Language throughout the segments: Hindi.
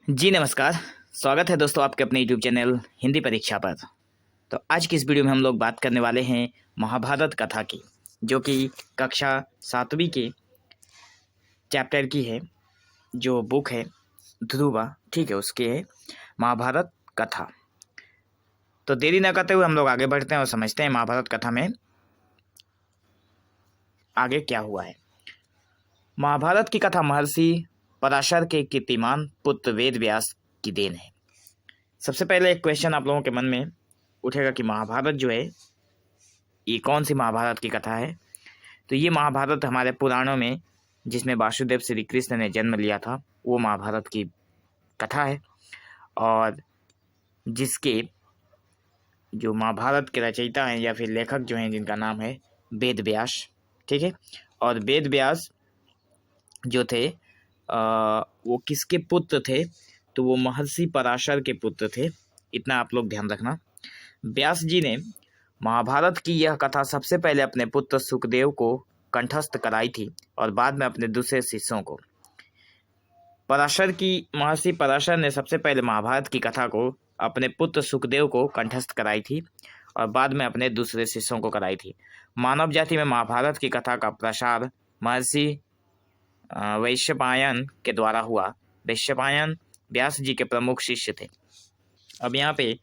जी नमस्कार। स्वागत है दोस्तों आपके अपने यूट्यूब चैनल हिंदी परीक्षा पर। तो आज की इस वीडियो में हम लोग बात करने वाले हैं महाभारत कथा की, जो कि कक्षा 7वीं के चैप्टर की है, जो बुक है ध्रुवा, ठीक है, उसके है महाभारत कथा। तो देरी ना करते हुए हम लोग आगे बढ़ते हैं और समझते हैं महाभारत कथा में आगे क्या हुआ है। महाभारत की कथा महर्षि पराशर के कीर्तिमान पुत्र वेद व्यास की देन है। सबसे पहले एक क्वेश्चन आप लोगों के मन में उठेगा कि महाभारत जो है ये कौन सी महाभारत की कथा है। तो ये महाभारत हमारे पुराणों में, जिसमें वासुदेव श्री कृष्ण ने जन्म लिया था, वो महाभारत की कथा है। और जिसके जो महाभारत के रचयिता हैं या फिर लेखक जो हैं, जिनका नाम है वेद व्यास, ठीक है। और वेद व्यास जो थे वो किसके पुत्र थे? तो वो महर्षि पराशर के पुत्र थे। इतना आप लोग ध्यान रखना। व्यास जी ने महाभारत की यह कथा सबसे पहले अपने पुत्र सुखदेव को कंठस्थ कराई थी और बाद में अपने दूसरे शिष्यों को। महर्षि पराशर ने सबसे पहले महाभारत की कथा को अपने पुत्र सुखदेव को कंठस्थ कराई थी और बाद में अपने दूसरे शिष्यों को कराई थी। मानव जाति में महाभारत की कथा का प्रसार महर्षि वैशंपायन के द्वारा हुआ। वैशंपायन व्यास जी के प्रमुख शिष्य थे। अब यहाँ पे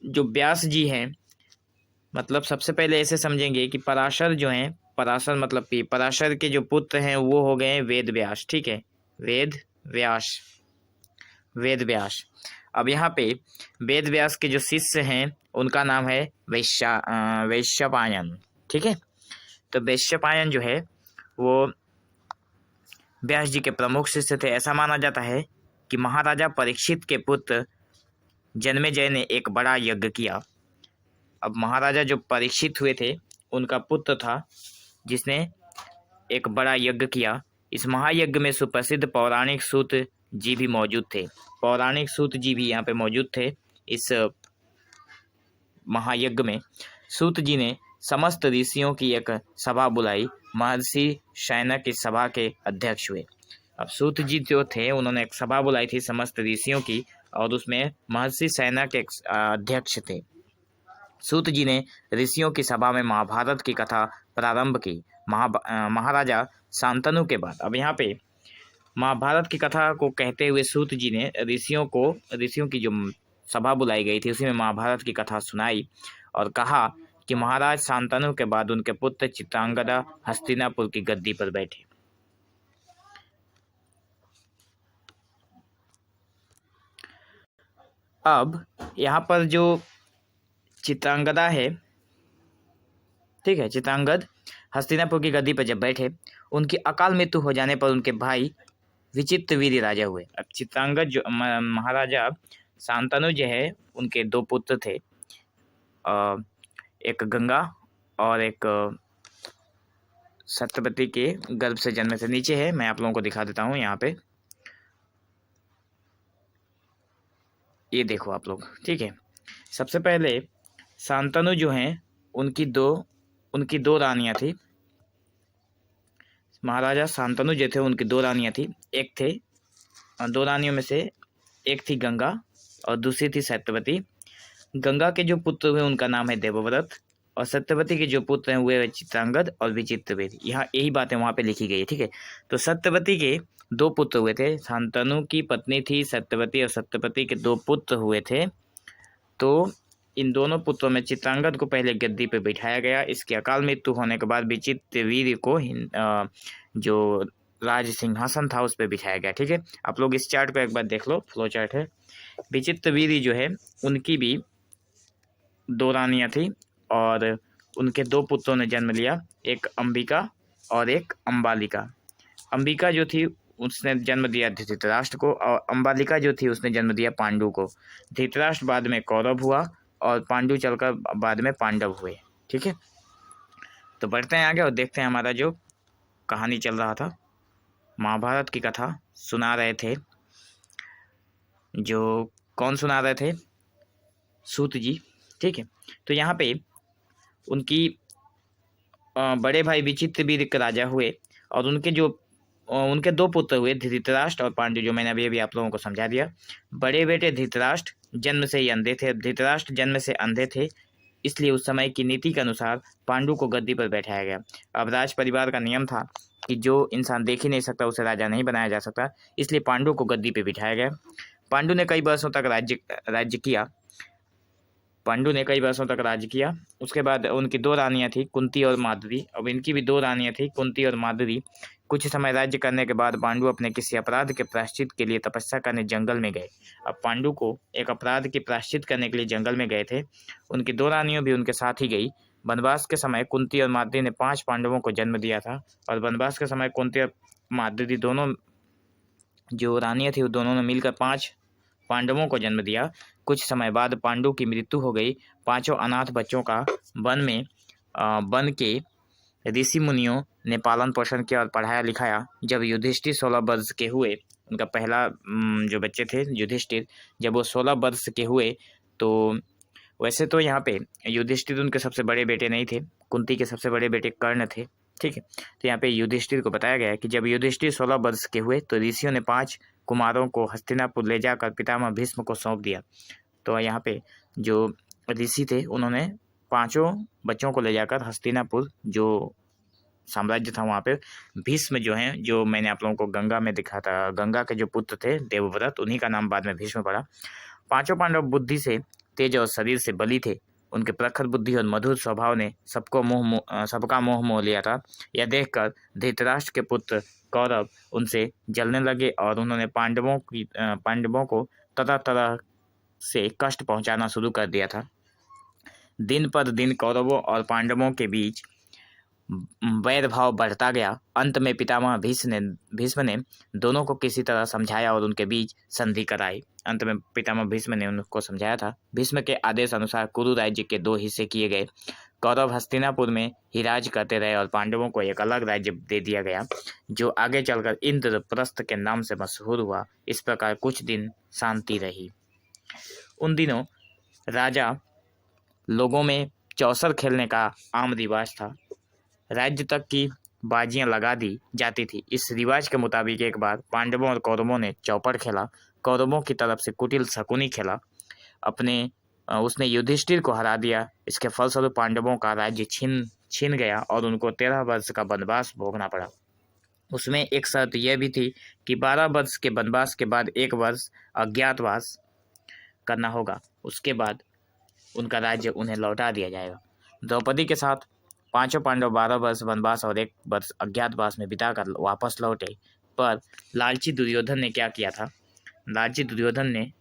जो व्यास जी हैं, मतलब सबसे पहले ऐसे समझेंगे कि पराशर जो हैं, पराशर मतलब कि पराशर के जो पुत्र हैं वो हो गए वेद व्यास, ठीक है, वेद व्यास। अब यहाँ पे वेद व्यास के जो शिष्य हैं उनका नाम है वैशंपायन, ठीक है। तो वैशंपायन जो है वो व्यास जी के प्रमुख शिष्य थे। ऐसा माना जाता है कि महाराजा परीक्षित के पुत्र जन्मेजय ने एक बड़ा यज्ञ किया। अब महाराजा जो परीक्षित हुए थे उनका पुत्र था जिसने एक बड़ा यज्ञ किया। इस महायज्ञ में सुप्रसिद्ध पौराणिक सूत जी भी मौजूद थे। पौराणिक सूत जी भी यहाँ पे मौजूद थे। इस महायज्ञ में सूत जी ने समस्त ऋषियों की एक सभा बुलाई। महर्षि शैनक इस सभा के अध्यक्ष हुए। अब सूत जी जो थे उन्होंने एक सभा बुलाई थी समस्त ऋषियों की, और उसमें महर्षि शैनक एक अध्यक्ष थे। सूत जी ने ऋषियों की सभा में महाभारत की कथा प्रारंभ की महाराजा शांतनु के बाद। अब यहाँ पे महाभारत की कथा को कहते हुए सूत जी ने ऋषियों की जो सभा बुलाई गई थी उसी में महाभारत की कथा सुनाई और कहा कि महाराज शांतनु के बाद उनके पुत्र चित्रांगदा हस्तिनापुर की गद्दी पर बैठे। अब यहाँ पर जो चित्रांगदा है, ठीक है, चित्रांगद हस्तिनापुर की गद्दी पर जब बैठे, उनकी अकाल मृत्यु हो जाने पर उनके भाई विचित्रवीर्य राजा हुए। अब चित्रांगद जो महाराजा शांतनु जो है उनके दो पुत्र थे, एक गंगा और एक सत्यवती के गर्भ से जन्मे थे। नीचे है, मैं आप लोगों को दिखा देता हूँ। यहाँ पे ये देखो आप लोग, ठीक है। सबसे पहले शांतनु जो हैं उनकी दो रानियां थी। महाराजा शांतनु जो थे उनकी दो रानियां थी। दो रानियों में से एक थी गंगा और दूसरी थी सत्यवती। गंगा के जो पुत्र हुए उनका नाम है देवव्रत और सत्यवती के जो पुत्र हैं हुए चित्रांगद और विचित्रवीर्य। यहाँ यही बातें वहाँ पे लिखी गई है, ठीक है। तो सत्यवती के दो पुत्र हुए थे। शांतनु की पत्नी थी सत्यवती और सत्यवती के दो पुत्र हुए थे। तो इन दोनों पुत्रों में चित्रांगद को पहले गद्दी पे बिठाया गया। इसके अकाल मृत्यु होने के बाद विचित्रवीर्य को जो राज सिंहासन था उस पर बिठाया गया, ठीक है। आप लोग इस चार्ट को एक बार देख लो, फ्लो चार्ट है। विचित्रवीर्य जो है उनकी भी दो रानियां थी और उनके दो पुत्रों ने जन्म लिया, एक अंबिका और एक अंबालिका। अंबिका जो थी उसने जन्म दिया धृतराष्ट्र को और अंबालिका जो थी उसने जन्म दिया पांडु को। धृतराष्ट्र बाद में कौरव हुआ और पांडु चलकर बाद में पांडव हुए, ठीक है। तो बढ़ते हैं आगे और देखते हैं हमारा जो कहानी चल रहा था। महाभारत की कथा सुना रहे थे, जो कौन सुना रहे थे? सूत जी, ठीक है। तो यहाँ पे उनकी बड़े भाई विचित्रवीर्य के राजा हुए और उनके जो उनके दो पुत्र हुए, धृतराष्ट्र और पांडु, जो मैंने अभी आप लोगों को समझा दिया। बड़े बेटे धृतराष्ट्र जन्म से ही अंधे थे। धृतराष्ट्र जन्म से अंधे थे, इसलिए उस समय की नीति के अनुसार पांडु को गद्दी पर बैठाया गया। अब राज परिवार का नियम था कि जो इंसान देख ही नहीं सकता उसे राजा नहीं बनाया जा सकता, इसलिए पांडु को गद्दी पर बिठाया गया। पांडु ने कई वर्षों तक राज्य किया। उसके बाद उनकी दो रानियां थी, कुंती और माद्री। अब इनकी भी दो रानियां थी, कुंती और माद्री। कुछ समय राज्य करने के बाद पांडु अपने किसी अपराध के प्रायश्चित के लिए तपस्या करने जंगल में गए। अब पांडु को एक अपराध की प्रायश्चित करने के लिए जंगल में गए थे। उनकी दो रानियों भी उनके साथ ही गई। वनवास के समय कुंती और माद्री ने 5 पांडवों को जन्म दिया था, और वनवास के समय कुंती और माद्री दोनों जो रानियां थी, वो दोनों ने मिलकर 5 पांडवों को जन्म दिया। कुछ समय बाद पांडु की मृत्यु हो गई। 5 अनाथ बच्चों का वन के ऋषि मुनियों ने पालन पोषण किया और पढ़ाया लिखाया। जब युधिष्ठिर 16 वर्ष के हुए, उनका पहला जो बच्चे थे युधिष्ठिर, जब वो 16 वर्ष के हुए, तो वैसे तो यहाँ पे युधिष्ठिर उनके सबसे बड़े बेटे नहीं थे, कुंती के सबसे बड़े बेटे कर्ण थे। ठीक है, तो यहाँ पे युधिष्ठिर को बताया गया है कि जब युधिष्ठिर 16 वर्ष के हुए तो ऋषियों ने 5 कुमारों को हस्तिनापुर ले जाकर पितामह भीष्म को सौंप दिया। तो यहाँ पे जो ऋषि थे उन्होंने 5 बच्चों को ले जाकर हस्तिनापुर जो साम्राज्य था वहाँ पे भीष्म जो हैं, जो मैंने आप लोगों को गंगा में दिखा था, गंगा के जो पुत्र थे देवव्रत, उन्हीं का नाम बाद में भीष्म पड़ा। 5 पांडव बुद्धि से तेज और शरीर से बली थे। उनके प्रखर बुद्धि और मधुर स्वभाव ने सबका मोह मोह लिया था। यह देखकर धृतराष्ट्र के पुत्र कौरव उनसे जलने लगे और उन्होंने पांडवों को तरह तरह से कष्ट पहुंचाना शुरू कर दिया था। दिन पर दिन कौरवों और पांडवों के बीच वैर भाव बढ़ता गया। अंत में पितामह भीष्म ने दोनों को किसी तरह समझाया और उनके बीच संधि कराई। अंत में पितामह भीष्म ने उनको समझाया था। भीष्म के आदेश अनुसार कुरु राज्य के 2 हिस्से किए गए। कौरव हस्तिनापुर में ही राज करते रहे और पांडवों को एक अलग राज्य दे दिया गया, जो आगे चलकर इंद्रप्रस्थ के नाम से मशहूर हुआ। इस प्रकार कुछ दिन शांति रही। उन दिनों राजा लोगों में चौसर खेलने का आम रिवाज था। राज्य तक की बाजियां लगा दी जाती थी। इस रिवाज के मुताबिक एक बार पांडवों और कौरवों ने चौपड़ खेला। कौरवों की तरफ से कुटिल शकुनी खेला। उसने युधिष्ठिर को हरा दिया। इसके फलस्वरूप पांडवों का राज्य छीन गया और उनको 13 वर्ष का वनवास भोगना पड़ा। उसमें एक शर्त यह भी थी कि 12 वर्ष के वनवास के बाद 1 वर्ष अज्ञातवास करना होगा। उसके बाद उनका राज्य उन्हें लौटा दिया जाएगा। द्रौपदी के साथ 5 पांडव 12 वर्ष वनवास और 1 वर्ष अज्ञातवास में बिताकर वापस लौटे। पर लालची दुर्योधन ने क्या किया था? लालची दुर्योधन ने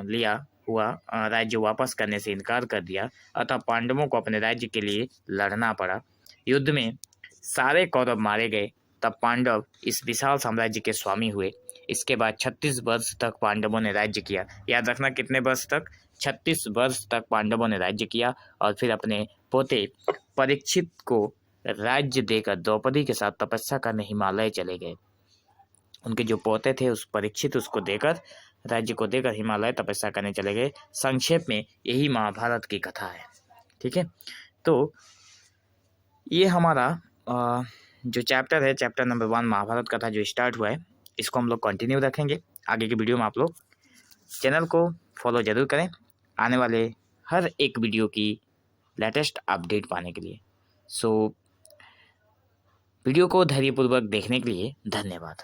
लिया हुआ राज्य वापस करने से इनकार कर दिया। अतः पांडवों को अपने राज्य के लिए लड़ना पड़ा। युद्ध में सारे कौरव मारे गए। तब पांडव इस विशाल साम्राज्य के स्वामी हुए। इसके बाद 36 वर्ष तक पांडवों ने राज्य किया। याद रखना, कितने वर्ष तक? 36 वर्ष तक पांडवों ने राज्य किया और फिर अपने पोते परीक्षित को राज्य देकर द्रौपदी के साथ तपस्या करने हिमालय चले गए। उनके जो पोते थे उस परीक्षित, उसको देकर राज्य को देकर हिमालय तपस्या करने चले गए। संक्षेप में यही महाभारत की कथा है। ठीक है, तो ये हमारा जो चैप्टर है, चैप्टर नंबर 1 महाभारत कथा जो स्टार्ट हुआ है, इसको हम लोग कंटिन्यू रखेंगे। आगे की वीडियो में आप लोग चैनल को फॉलो जरूर करें आने वाले हर एक वीडियो की लेटेस्ट अपडेट पाने के लिए। सो वीडियो को धैर्यपूर्वक देखने के लिए धन्यवाद।